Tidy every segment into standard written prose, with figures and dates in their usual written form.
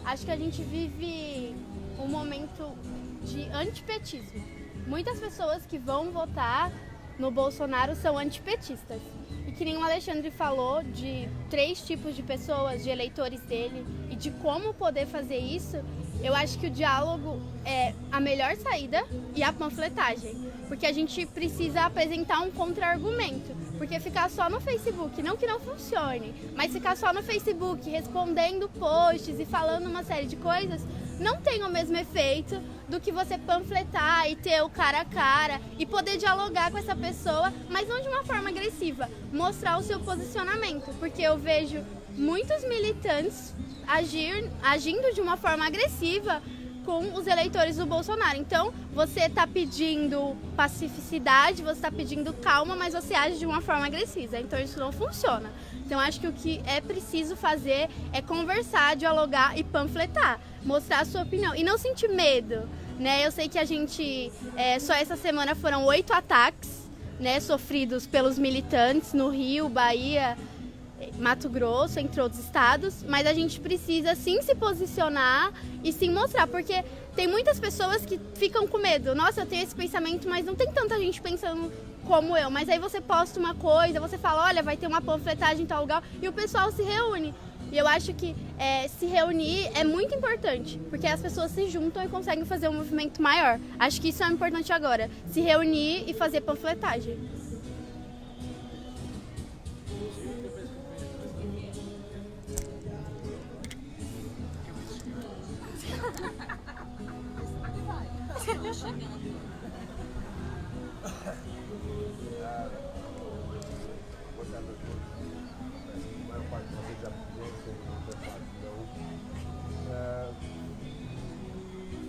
acho que a gente vive um momento de antipetismo. Muitas pessoas que vão votar no Bolsonaro são antipetistas. E que nem o Alexandre falou de 3 tipos de pessoas, de eleitores dele, e de como poder fazer isso, eu acho que o diálogo é a melhor saída e a panfletagem. Porque a gente precisa apresentar um contra-argumento. Porque ficar só no Facebook, não que não funcione, mas ficar só no Facebook respondendo posts e falando uma série de coisas, não tem o mesmo efeito do que você panfletar e ter o cara a cara e poder dialogar com essa pessoa, mas não de uma forma agressiva, mostrar o seu posicionamento, porque eu vejo muitos militantes agindo de uma forma agressiva com os eleitores do Bolsonaro. Então, você está pedindo pacificidade, você está pedindo calma, mas você age de uma forma agressiva. Então, isso não funciona. Então, acho que o que é preciso fazer é conversar, dialogar e panfletar, mostrar a sua opinião e não sentir medo, né? Eu sei que a gente, só essa semana foram 8 ataques, né, sofridos pelos militantes no Rio, Bahia, Mato Grosso, entre outros estados, mas a gente precisa sim se posicionar e sim mostrar, porque tem muitas pessoas que ficam com medo. Nossa, eu tenho esse pensamento, mas não tem tanta gente pensando como eu. Mas aí você posta uma coisa, você fala, olha, vai ter uma panfletagem em tal lugar, e o pessoal se reúne. E eu acho que se reunir é muito importante, porque as pessoas se juntam e conseguem fazer um movimento maior. Acho que isso é importante agora, se reunir e fazer panfletagem.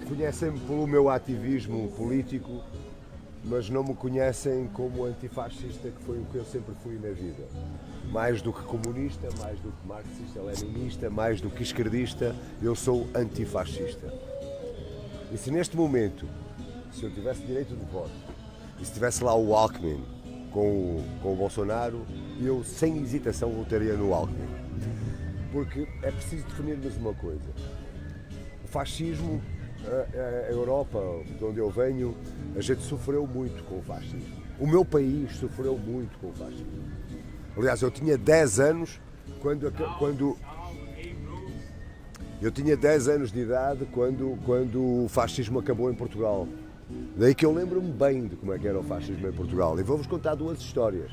Conhecem-me pelo meu ativismo político, mas não me conhecem como antifascista, que foi o que eu sempre fui na vida. Mais do que comunista, mais do que marxista-leninista, mais do que esquerdista, eu sou antifascista. E se neste momento, se eu tivesse direito de voto, e se tivesse lá o Alckmin com o Bolsonaro, eu sem hesitação votaria no Alckmin. Porque é preciso definirmos uma coisa. O fascismo, a Europa, de onde eu venho, a gente sofreu muito com o fascismo. O meu país sofreu muito com o fascismo. Aliás, eu tinha 10 anos eu tinha 10 anos de idade quando o fascismo acabou em Portugal. Daí que eu lembro-me bem de como é que era o fascismo em Portugal. E vou-vos contar 2 histórias.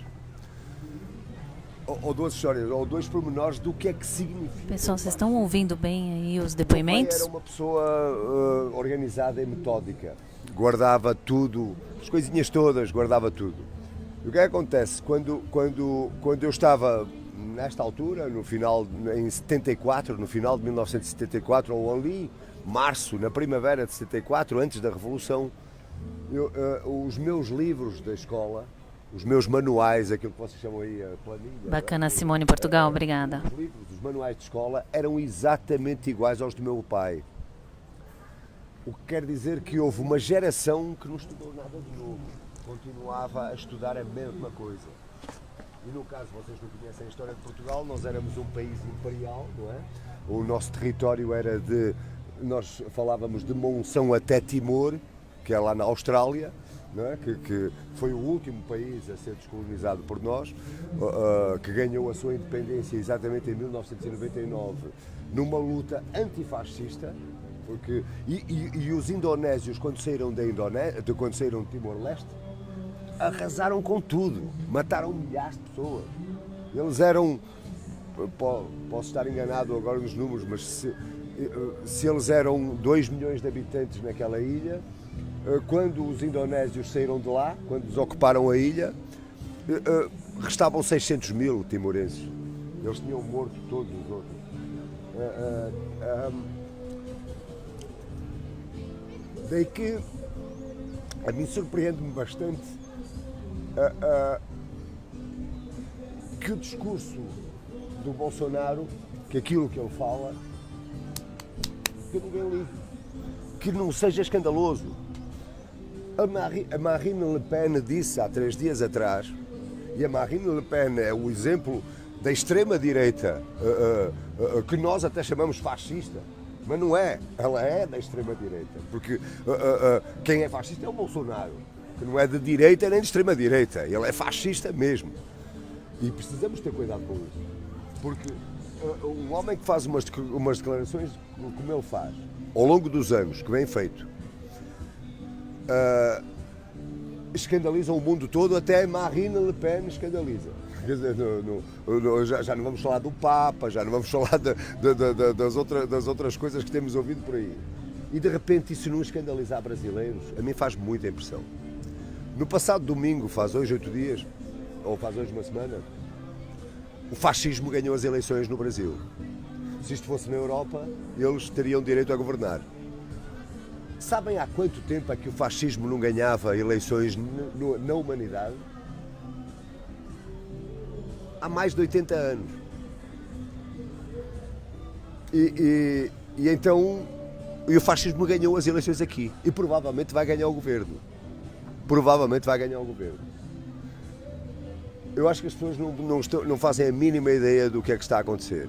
Ou 2 pormenores do que é que significa. Pessoal, vocês estão ouvindo bem aí os depoimentos? Era uma pessoa organizada e metódica. Guardava tudo, as coisinhas todas, guardava tudo. E o que é que acontece? Quando eu estava nesta altura, em 74, no final de 1974, ou ali, março, na primavera de 74, antes da Revolução, os meus livros da escola, os meus manuais, aquilo que vocês chamam aí a planilha. Bacana, Simone Portugal, obrigada. Os livros, os manuais de escola eram exatamente iguais aos do meu pai. O que quer dizer que houve uma geração que não estudou nada de novo, continuava a estudar a mesma coisa. E no caso, vocês não conhecem a história de Portugal, nós éramos um país imperial, não é? O nosso território era nós falávamos de Monção até Timor, que é lá na Austrália, não é? Que foi o último país a ser descolonizado por nós, que ganhou a sua independência exatamente em 1999, numa luta antifascista, porque, e os indonésios, quando saíram de Timor-Leste, arrasaram com tudo, mataram milhares de pessoas. Eles eram, posso estar enganado agora nos números, mas se eles eram 2 milhões de habitantes naquela ilha, quando os indonésios saíram de lá, quando desocuparam a ilha, restavam 600 mil timorenses. Eles tinham morto todos os outros. Daí que a mim surpreende-me bastante que o discurso do Bolsonaro, que aquilo que ele fala, que ninguém ligue, que não seja escandaloso. A Marine Le Pen disse há 3 dias atrás, e a Marine Le Pen é o exemplo da extrema-direita, que nós até chamamos fascista, Mas não é, ela é da extrema-direita, porque quem é fascista é o Bolsonaro, que não é de direita nem de extrema-direita, ele é fascista mesmo. E precisamos ter cuidado com isso, porque um homem que faz umas declarações como ele faz, ao longo dos anos, que vem feito, escandaliza o mundo todo, até Marine Le Pen escandaliza. Quer dizer, já não vamos falar do Papa, já não vamos falar das outras coisas que temos ouvido por aí. E de repente isso não escandalizar brasileiros, a mim faz muita impressão. No passado domingo, faz hoje 8 dias, ou faz hoje uma semana, o fascismo ganhou as eleições no Brasil. Se isto fosse na Europa, eles teriam direito a governar. Sabem há quanto tempo é que o fascismo não ganhava eleições na humanidade? Há mais de 80 anos. E então o fascismo ganhou as eleições aqui e provavelmente vai ganhar o governo. Eu acho que as pessoas não fazem a mínima ideia do que é que está a acontecer.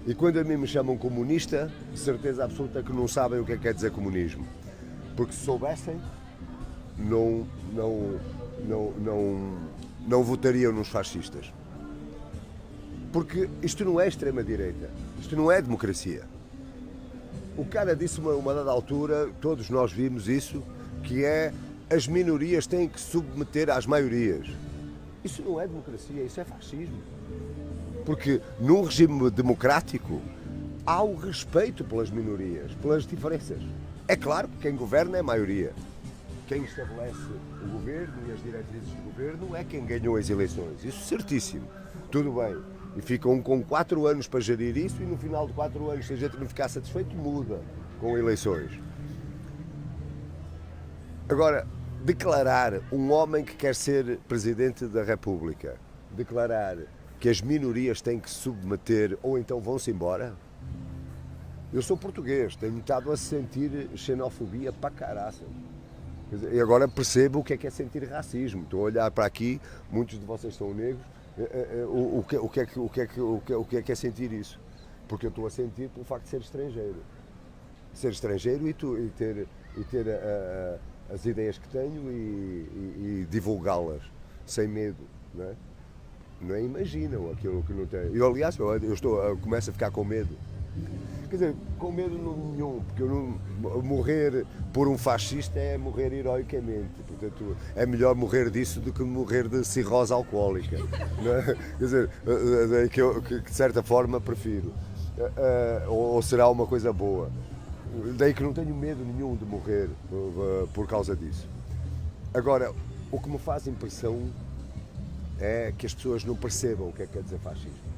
E quando a mim me chamam comunista, de certeza absoluta que não sabem o que é que quer dizer comunismo. Porque se soubessem, não votariam nos fascistas. Porque isto não é extrema-direita, isto não é democracia. O cara disse uma dada altura, todos nós vimos isso, que é as minorias têm que se submeter às maiorias. Isso não é democracia, isso é fascismo. Porque num regime democrático há o respeito pelas minorias, pelas diferenças. É claro que quem governa é a maioria. Quem estabelece o governo e as diretrizes do governo é quem ganhou as eleições. Isso certíssimo. Tudo bem. E ficam com 4 anos para gerir isso e no final de 4 anos, se a gente não ficar satisfeito, muda com eleições. Agora, declarar um homem que quer ser Presidente da República, declarar que as minorias têm que se submeter ou então vão-se embora. Eu sou português, tenho estado a sentir xenofobia para caraça. E agora percebo o que é sentir racismo. Estou a olhar para aqui, muitos de vocês são negros, o que é sentir isso? Porque eu estou a sentir pelo facto de ser estrangeiro. Ser estrangeiro e ter as ideias que tenho e divulgá-las sem medo, não é? Não imaginam aquilo que não tem. Eu, aliás, começo a ficar com medo. Quer dizer, com medo nenhum, porque morrer por um fascista é morrer heroicamente. Portanto, é melhor morrer disso do que morrer de cirrose alcoólica. Não é? Quer dizer, que de certa forma prefiro. Ou será uma coisa boa. Daí que não tenho medo nenhum de morrer por causa disso. Agora, o que me faz impressão é que as pessoas não percebam o que é que quer dizer fascismo.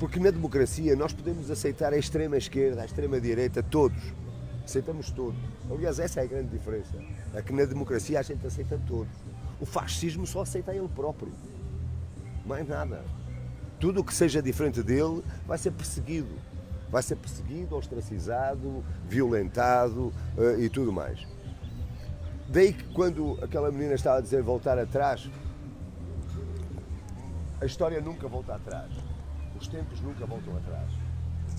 Porque na democracia nós podemos aceitar a extrema-esquerda, a extrema-direita, todos. Aceitamos todos. Aliás, essa é a grande diferença. É que na democracia a gente aceita todos. O fascismo só aceita ele próprio. Mais nada. Tudo o que seja diferente dele vai ser perseguido. Vai ser perseguido, ostracizado, violentado e tudo mais. Daí que quando aquela menina estava a dizer voltar atrás, a história nunca volta atrás. Os tempos nunca voltam atrás.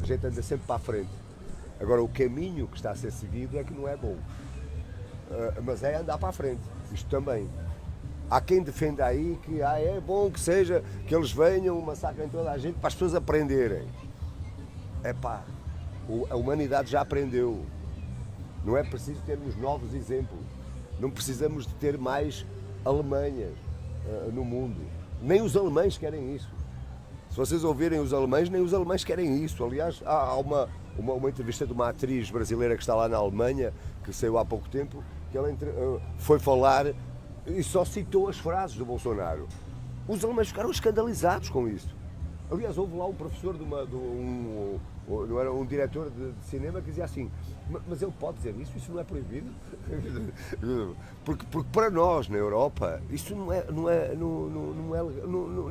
A gente anda sempre para a frente. Agora, o caminho que está a ser seguido é que não é bom. Mas é andar para a frente. Isto também. Há quem defenda aí que é bom que seja, que eles venham, massacrem toda a gente para as pessoas aprenderem. Epá, a humanidade já aprendeu. Não é preciso termos novos exemplos. Não precisamos de ter mais Alemanhas no mundo. Nem os alemães querem isso. Se vocês ouvirem os alemães, nem os alemães querem isso. Aliás, há uma entrevista de uma atriz brasileira que está lá na Alemanha, que saiu há pouco tempo, que ela foi falar e só citou as frases do Bolsonaro. Os alemães ficaram escandalizados com isso. Aliás, houve lá um professor não era um diretor de cinema que dizia assim, mas ele pode dizer isso? Isso não é proibido? Porque para nós, na Europa, isso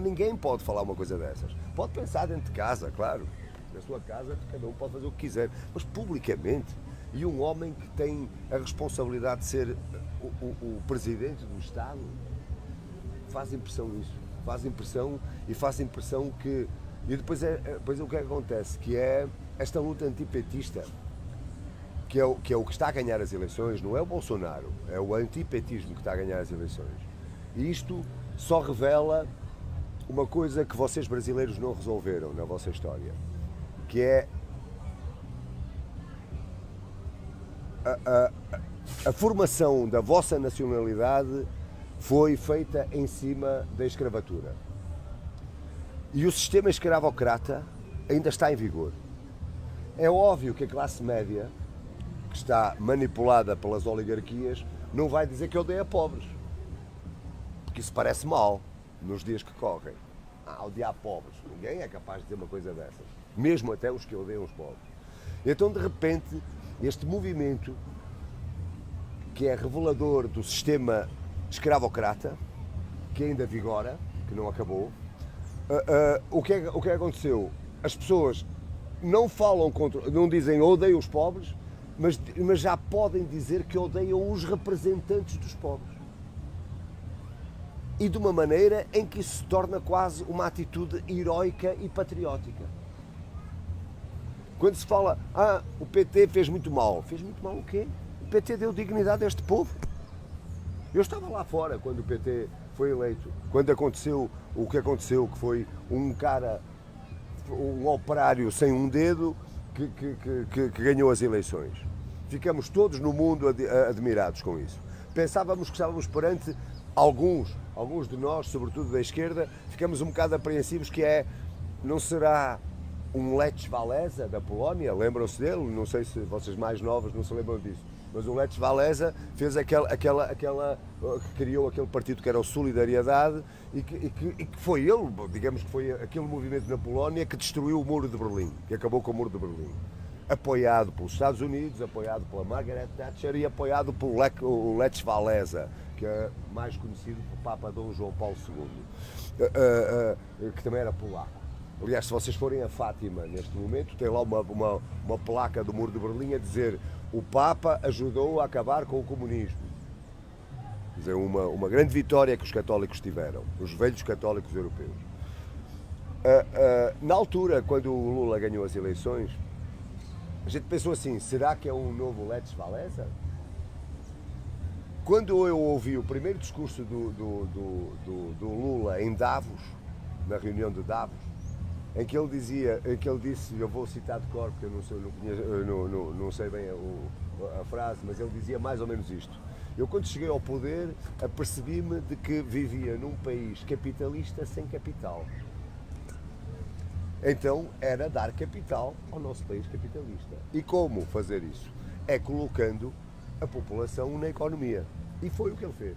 ninguém pode falar uma coisa dessas. Pode pensar dentro de casa, claro. Na sua casa, cada um pode fazer o que quiser. Mas publicamente, e um homem que tem a responsabilidade de ser o presidente do Estado, faz impressão isso. Faz impressão que... E depois o que acontece, que é esta luta antipetista, que é o que está a ganhar as eleições, não é o Bolsonaro, é o antipetismo que está a ganhar as eleições. E isto só revela uma coisa que vocês brasileiros não resolveram na vossa história, que é a formação da vossa nacionalidade foi feita em cima da escravatura. E o sistema escravocrata ainda está em vigor. É óbvio que a classe média, que está manipulada pelas oligarquias, não vai dizer que odeia pobres. Porque isso parece mal nos dias que correm. Odiar pobres. Ninguém é capaz de dizer uma coisa dessas. Mesmo até os que odeiam os pobres. Então, de repente, este movimento, que é revelador do sistema escravocrata, que ainda vigora, que não acabou, o que aconteceu? As pessoas não falam contra, não dizem odeio os pobres, mas já podem dizer que odeiam os representantes dos pobres. E de uma maneira em que isso se torna quase uma atitude heroica e patriótica. Quando se fala, o PT fez muito mal. Fez muito mal o quê? O PT deu dignidade a este povo. Eu estava lá fora quando o PT foi eleito, quando aconteceu o que aconteceu, que foi um cara, um operário sem um dedo, que ganhou as eleições. Ficamos todos no mundo admirados com isso. Pensávamos que estávamos perante alguns de nós, sobretudo da esquerda, ficamos um bocado apreensivos, que não será um Lech Walesa da Polónia? Lembram-se dele? Não sei se vocês mais novos não se lembram disso. Mas o Lech Walesa fez que criou aquele partido que era o Solidariedade e que foi ele, digamos que foi aquele movimento na Polónia que destruiu o Muro de Berlim, que acabou com o Muro de Berlim. Apoiado pelos Estados Unidos, apoiado pela Margaret Thatcher e apoiado pelo Lech Walesa, que é mais conhecido por Papa Dom João Paulo II, que também era polaco. Aliás, se vocês forem a Fátima neste momento, tem lá uma placa do Muro de Berlim a dizer: o Papa ajudou a acabar com o comunismo. Quer dizer, uma grande vitória que os católicos tiveram, os velhos católicos europeus. Na altura, quando o Lula ganhou as eleições, a gente pensou assim: será que é um novo Lech Walesa? Quando eu ouvi o primeiro discurso do Lula em Davos, na reunião de Davos, em que ele disse, eu vou citar de cor porque eu não sei bem a frase, mas ele dizia mais ou menos isto: eu, quando cheguei ao poder, apercebi-me de que vivia num país capitalista sem capital. Então era dar capital ao nosso país capitalista. E como fazer isso? É colocando a população na economia. E foi o que ele fez.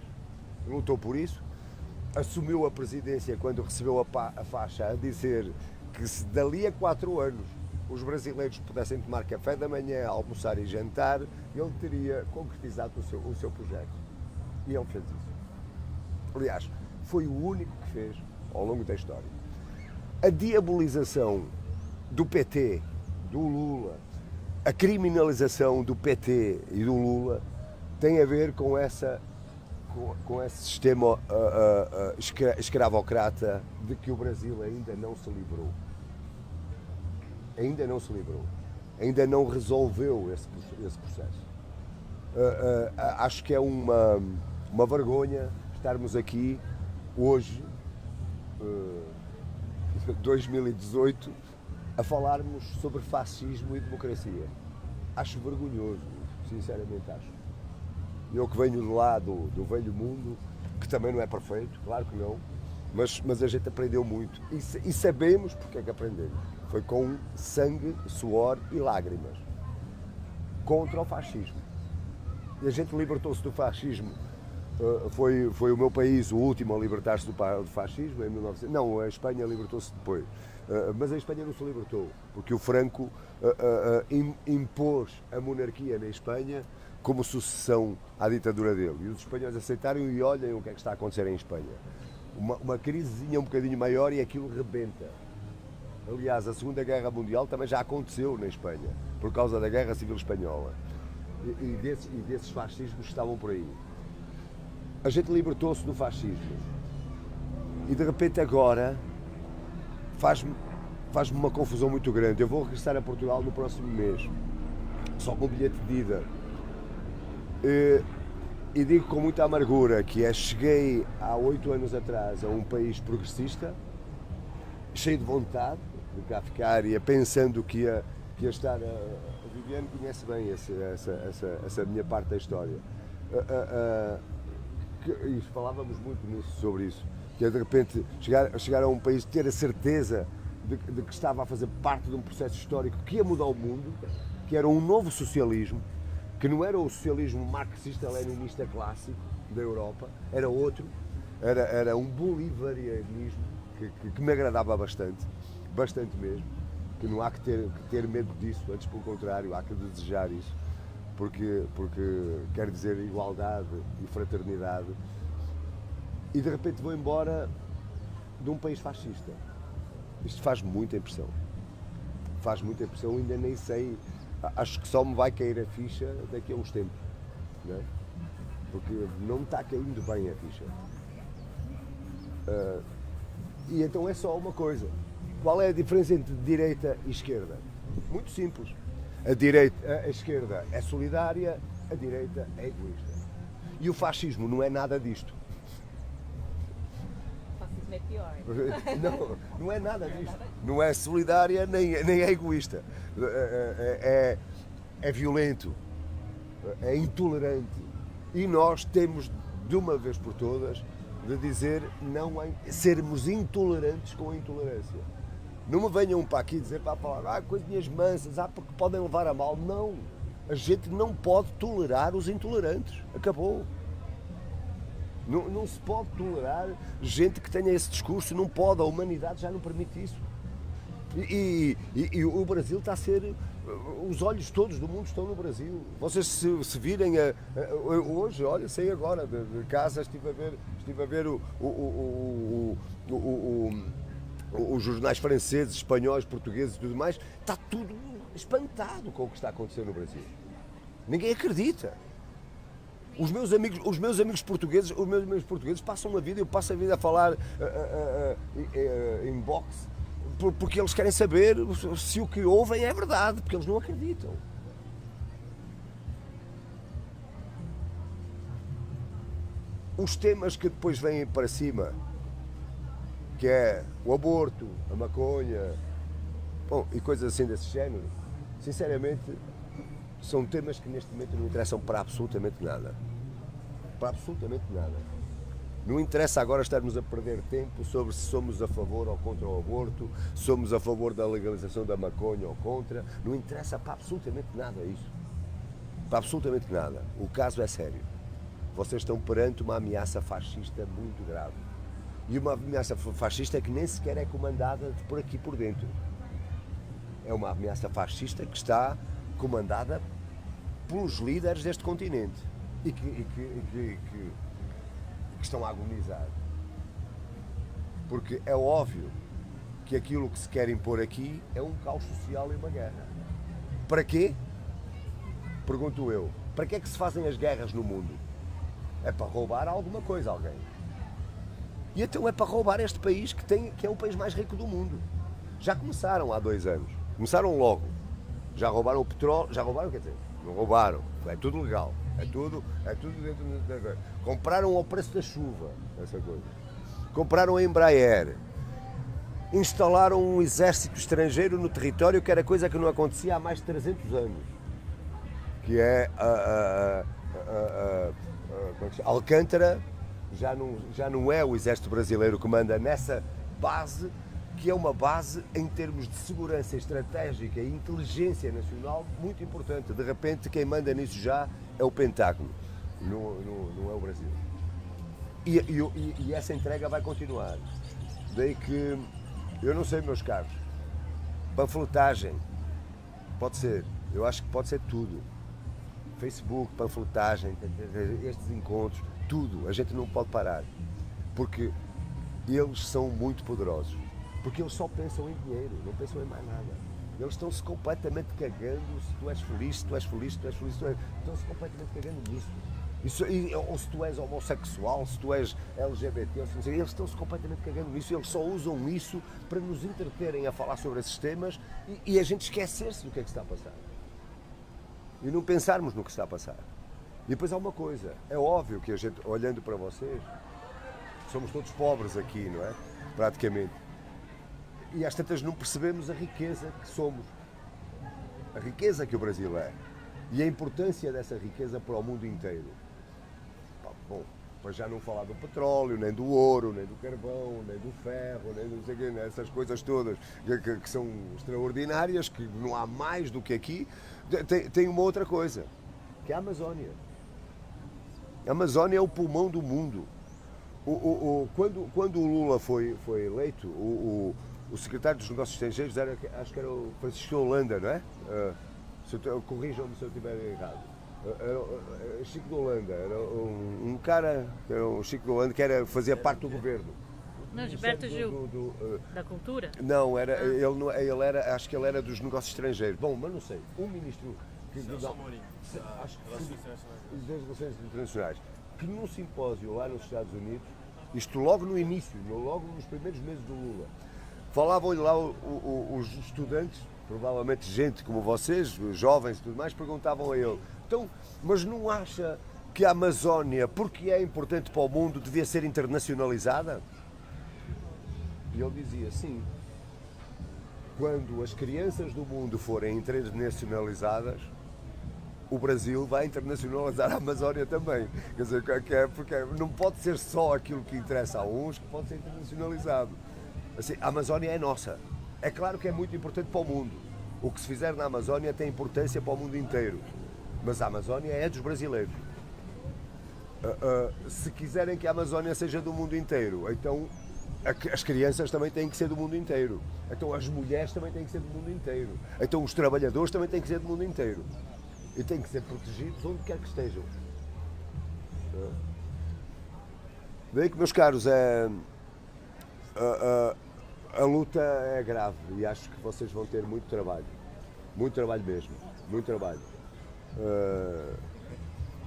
Lutou por isso, assumiu a presidência quando recebeu a faixa a dizer que se dali a 4 anos os brasileiros pudessem tomar café da manhã, almoçar e jantar, ele teria concretizado o seu projeto. E ele fez isso. Aliás, foi o único que fez ao longo da história. A diabolização do PT, do Lula, a criminalização do PT e do Lula tem a ver com esse sistema escravocrata de que o Brasil ainda não se livrou. Ainda não se livrou. Ainda não resolveu esse processo. Acho que é uma vergonha estarmos aqui hoje, 2018, a falarmos sobre fascismo e democracia. Acho vergonhoso, sinceramente acho. Eu que venho de lá do velho mundo, que também não é perfeito, claro que não, mas a gente aprendeu muito e sabemos porque é que aprendemos. Foi com sangue, suor e lágrimas contra o fascismo. E a gente libertou-se do fascismo. Foi o meu país o último a libertar-se do fascismo em 1900. Não, a Espanha libertou-se depois. Mas a Espanha não se libertou, porque o Franco impôs a monarquia na Espanha como sucessão à ditadura dele. E os espanhóis aceitaram e olhem o que é que está a acontecer em Espanha. Uma crisezinha um bocadinho maior e aquilo rebenta. Aliás, a Segunda Guerra Mundial também já aconteceu na Espanha, por causa da Guerra Civil Espanhola. E desses fascismos que estavam por aí. A gente libertou-se do fascismo. E de repente agora faz-me uma confusão muito grande. Eu vou regressar a Portugal no próximo mês, só com bilhete de ida. E digo com muita amargura que cheguei há 8 anos atrás a um país progressista, cheio de vontade de cá ficar e pensando que ia estar a Viviane conhece bem essa minha parte da história. E falávamos muito sobre isso, que é de repente chegar a um país, ter a certeza de que estava a fazer parte de um processo histórico que ia mudar o mundo, que era um novo socialismo, que não era o socialismo marxista-leninista clássico da Europa, era outro, era um bolivarianismo que me agradava bastante mesmo, que não há que ter medo disso, antes pelo contrário, há que desejar isso, porque quer dizer igualdade e fraternidade, e de repente vou embora de um país fascista. Isto faz muita impressão, ainda nem sei, acho que só me vai cair a ficha daqui a uns tempos, não é? Porque não me está caindo bem a ficha. E então é só uma coisa. Qual é a diferença entre direita e esquerda? Muito simples. A esquerda é solidária, a direita é egoísta. E o fascismo não é nada disto. O fascismo é pior. Não é nada disto. Não é solidária nem é egoísta. É violento, é intolerante. E nós temos, de uma vez por todas, de dizer não sermos intolerantes com a intolerância. Não me venham para aqui dizer para falar coisinhas mansas, porque podem levar a mal. Não, a gente não pode tolerar os intolerantes. Acabou. Não se pode tolerar gente que tenha esse discurso, não pode, a humanidade já não permite isso. E o Brasil está a ser, os olhos todos do mundo estão no Brasil. Vocês se virem hoje, olha, saí agora de casa, estive a ver os jornais franceses, espanhóis, portugueses e tudo mais, está tudo espantado com o que está acontecendo no Brasil. Ninguém acredita. Os meus amigos portugueses passam a vida, eu passo a vida a falar em boxe, porque eles querem saber se o que ouvem é verdade, porque eles não acreditam. Os temas que depois vêm para cima, que é o aborto, a maconha, e coisas assim desse género, sinceramente, são temas que neste momento não interessam para absolutamente nada. Para absolutamente nada. Não interessa agora estarmos a perder tempo sobre se somos a favor ou contra o aborto, se somos a favor da legalização da maconha ou contra. Não interessa para absolutamente nada isso. Para absolutamente nada. O caso é sério. Vocês estão perante uma ameaça fascista muito grave. E uma ameaça fascista que nem sequer é comandada por aqui por dentro. É uma ameaça fascista que está comandada pelos líderes deste continente e que estão a agonizar. Porque é óbvio que aquilo que se quer impor aqui é um caos social e uma guerra. Para quê? Pergunto eu. Para que é que se fazem as guerras no mundo? É para roubar alguma coisa a alguém. E então é para roubar este país que é o país mais rico do mundo. Já começaram há 2 anos. Começaram logo. Já roubaram o petróleo, quer dizer, não roubaram, é tudo legal, é tudo dentro da... Compraram ao preço da chuva, essa coisa. Compraram a Embraer, instalaram um exército estrangeiro no território, que era coisa que não acontecia há mais de 300 anos, que é Alcântara, já não é o exército brasileiro que manda nessa base, que é uma base em termos de segurança estratégica e inteligência nacional muito importante. De repente, quem manda nisso já é o Pentágono, não é o Brasil. E essa entrega vai continuar. Daí que, eu não sei, meus caros, panfletagem, pode ser, eu acho que pode ser tudo. Facebook, panfletagem, estes encontros, tudo, a gente não pode parar, porque eles são muito poderosos. Porque eles só pensam em dinheiro, não pensam em mais nada. Eles estão-se completamente cagando se tu és feliz, estão-se completamente cagando nisso. Ou se tu és homossexual, se tu és LGBT, ou se não sei, eles estão-se completamente cagando nisso, eles só usam isso para nos entreterem a falar sobre esses temas e a gente esquecer-se do que é que está a passar. E não pensarmos no que está a passar. E depois há uma coisa, é óbvio que a gente, olhando para vocês, somos todos pobres aqui, não é? Praticamente. E às tantas não percebemos a riqueza que somos. A riqueza que o Brasil é. E a importância dessa riqueza para o mundo inteiro. Bom, para já não falar do petróleo, nem do ouro, nem do carvão, nem do ferro, nem do sei quê, essas coisas todas que são extraordinárias, que não há mais do que aqui. Tem uma outra coisa, que é a Amazónia. A Amazónia é o pulmão do mundo. Quando o Lula foi eleito, o secretário dos Negócios Estrangeiros acho que era o Francisco Holanda, não é? Corrijam-me se eu estiver errado. Chico de Holanda, era um cara, era o Chico de Holanda, que fazia parte do governo. Não, Gilberto Gil. Da Cultura? Não, ele era, acho que ele era dos Negócios Estrangeiros. Bom, mas não sei, um ministro acho que das Relações Internacionais, que num simpósio lá nos Estados Unidos, isto logo no início, logo nos primeiros meses do Lula, falavam-lhe lá os estudantes, provavelmente gente como vocês, jovens e tudo mais, perguntavam a ele, então, mas não acha que a Amazónia, porque é importante para o mundo, devia ser internacionalizada? E ele dizia, sim, quando as crianças do mundo forem internacionalizadas, o Brasil vai internacionalizar a Amazónia também. Quer dizer, porque não pode ser só aquilo que interessa a uns que pode ser internacionalizado. Assim, a Amazónia é nossa. É claro que é muito importante para o mundo. O que se fizer na Amazónia tem importância para o mundo inteiro. Mas a Amazónia é dos brasileiros. Se quiserem que a Amazónia seja do mundo inteiro, então as crianças também têm que ser do mundo inteiro. Então as mulheres também têm que ser do mundo inteiro. Então os trabalhadores também têm que ser do mundo inteiro. E têm que ser protegidos onde quer que estejam. Daí que, meus caros, a luta é grave e acho que vocês vão ter muito trabalho mesmo, muito trabalho.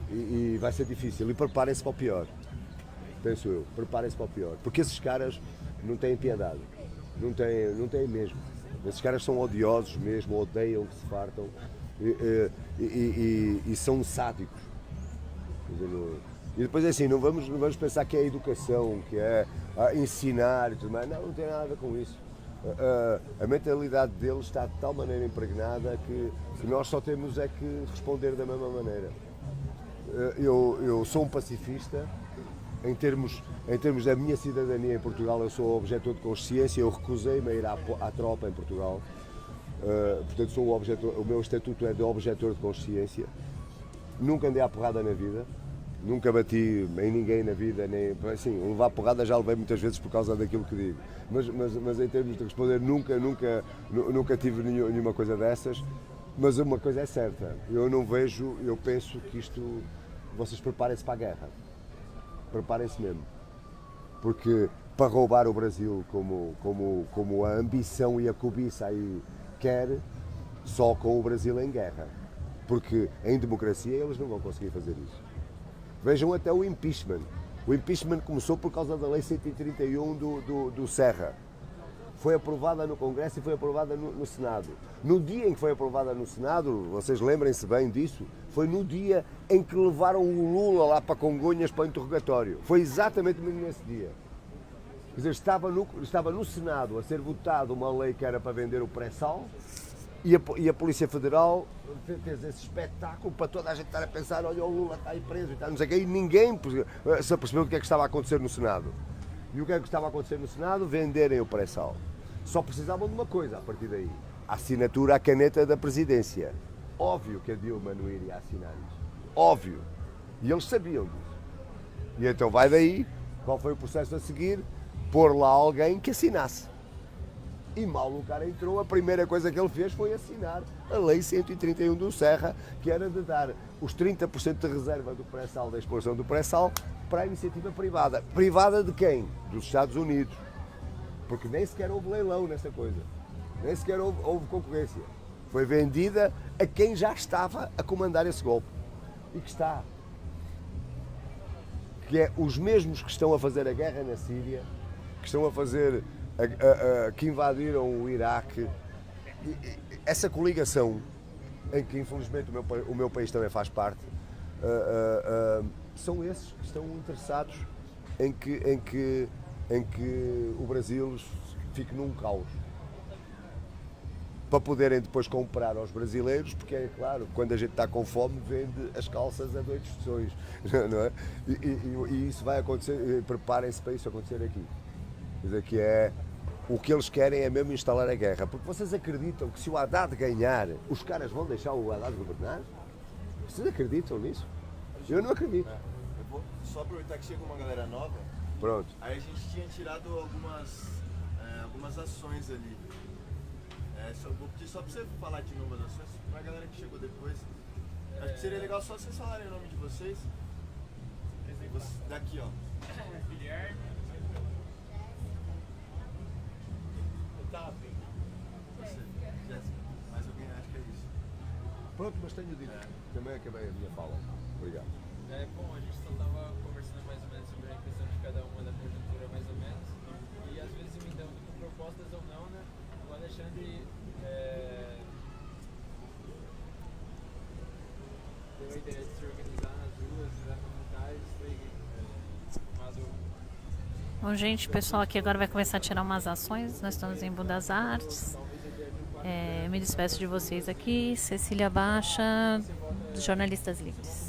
E vai ser difícil, e preparem-se para o pior, penso eu, preparem-se para o pior, porque esses caras não têm piedade, não têm mesmo, esses caras são odiosos mesmo, odeiam que se fartam e são sádicos. E depois é assim, não vamos pensar que é educação, que é ensinar e tudo mais. Não tem nada a ver com isso. A mentalidade deles está de tal maneira impregnada que nós só temos é que responder da mesma maneira. Eu sou um pacifista, em termos da minha cidadania em Portugal, eu sou objetor de consciência, eu recusei-me a ir à tropa em Portugal. Portanto, o meu estatuto é de objetor de consciência. Nunca andei à porrada na vida. Nunca bati em ninguém na vida, nem assim, levar porrada já levei muitas vezes por causa daquilo que digo. Mas em termos de responder, nunca tive nenhuma coisa dessas. Mas uma coisa é certa, eu penso que isto, vocês preparem-se para a guerra. Preparem-se mesmo. Porque para roubar o Brasil como a ambição e a cobiça aí quer, só com o Brasil em guerra. Porque em democracia eles não vão conseguir fazer isso. Vejam até o impeachment. O impeachment começou por causa da Lei 131 do Serra. Foi aprovada no Congresso e foi aprovada no Senado. No dia em que foi aprovada no Senado, vocês lembrem-se bem disso, foi no dia em que levaram o Lula lá para Congonhas para o interrogatório. Foi exatamente nesse dia. Quer dizer, estava no Senado a ser votada uma lei que era para vender o pré-sal, e a Polícia Federal fez esse espetáculo para toda a gente estar a pensar, olha, o Lula está aí preso e tal, não sei o quê, e ninguém se apercebeu o que é que estava a acontecer no Senado. E o que é que estava a acontecer no Senado? Venderem o pré-sal. Só precisavam de uma coisa a partir daí, a assinatura à caneta da presidência. Óbvio que a Dilma não iria assinar isso. Óbvio. E eles sabiam disso. E então vai daí, qual foi o processo a seguir? Pôr lá alguém que assinasse. E mal o cara entrou, a primeira coisa que ele fez foi assinar a Lei 131 do Serra, que era de dar os 30% de reserva do pré-sal, da exploração do pré-sal, para a iniciativa privada. Privada de quem? Dos Estados Unidos. Porque nem sequer houve leilão nessa coisa. Nem sequer houve concorrência. Foi vendida a quem já estava a comandar esse golpe. E que está. que é os mesmos que estão a fazer a guerra na Síria, que estão a fazer, que invadiram o Iraque. Essa coligação, em que infelizmente o meu país também faz parte, são esses que estão interessados em que o Brasil fique num caos. Para poderem depois comprar aos brasileiros, porque é claro, quando a gente está com fome, vende as calças a 2 tostões, não é? E isso vai acontecer, preparem-se para isso acontecer aqui. Quer dizer, que é, o que eles querem é mesmo instalar a guerra, porque vocês acreditam que se o Haddad ganhar, os caras vão deixar o Haddad governar? Vocês acreditam nisso? Eu não acredito. Eu vou só aproveitar que chega uma galera nova. Pronto. Aí a gente tinha tirado algumas ações ali. Vou pedir só pra você falar de novo as ações, pra galera que chegou depois. Acho que seria legal só vocês falarem o nome de vocês. Daqui, ó. Guilherme. Otávio. Você, Jéssica. Mais alguém acha que é isso? Pronto, mas tenho dito. Também acabei a minha fala. Obrigado. Bom, a gente só estava conversando mais ou menos sobre a questão de cada uma da conjuntura, mais ou menos, e às vezes emendando com propostas ou não, né? O Alexandre deu a ideia de se organizar nas ruas, nas comunidades, Bom, gente, o pessoal aqui agora vai começar a tirar umas ações. Nós estamos em Budas Artes. Me despeço de vocês aqui. Cecília Baixa, Jornalistas Livres.